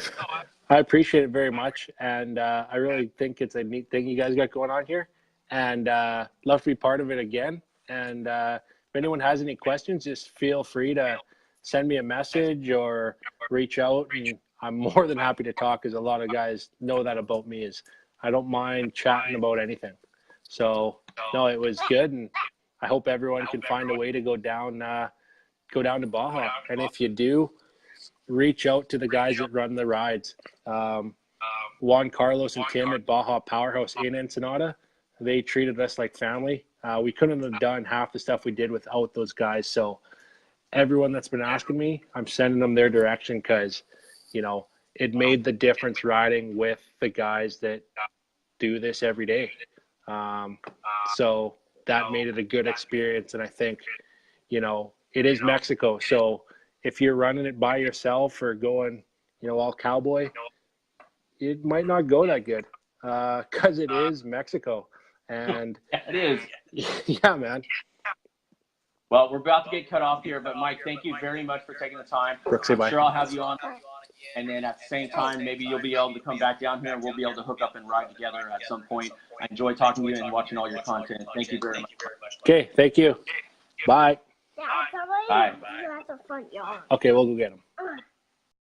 appreciate it very much, and I really think it's a neat thing you guys got going on here, and love to be part of it again. And if anyone has any questions, just feel free to send me a message or reach out, and I'm more than happy to talk, because a lot of guys know that about me, is I don't mind chatting about anything. So no, it was good, and I hope everyone can find a way to go down to Baja, and if you do, reach out to the guys that run the rides. Juan Carlos and Tim at Baja Powerhouse in Ensenada, they treated us like family. We couldn't have done half the stuff we did without those guys. So everyone that's been asking me, I'm sending them their direction, because, it made the difference riding with the guys that do this every day. So that made it a good experience. And I think, you know, it is Mexico. So if you're running it by yourself or going, you know, all cowboy, it might not go that good because it is Mexico. And yeah, it is. Yeah, man. Well, we're about to get cut off here, but Mike, thank you very much for taking the time. Brooksy, I'm bye. sure I'll have you on. And then at the same time, maybe you'll be able to come back down here and we'll be able to hook up and ride together at some point. I enjoy talking to you and watching all your content. Thank you very much. Okay, thank you. Bye. Yeah, I'll Bye. at the front yard. Okay, we'll go get him.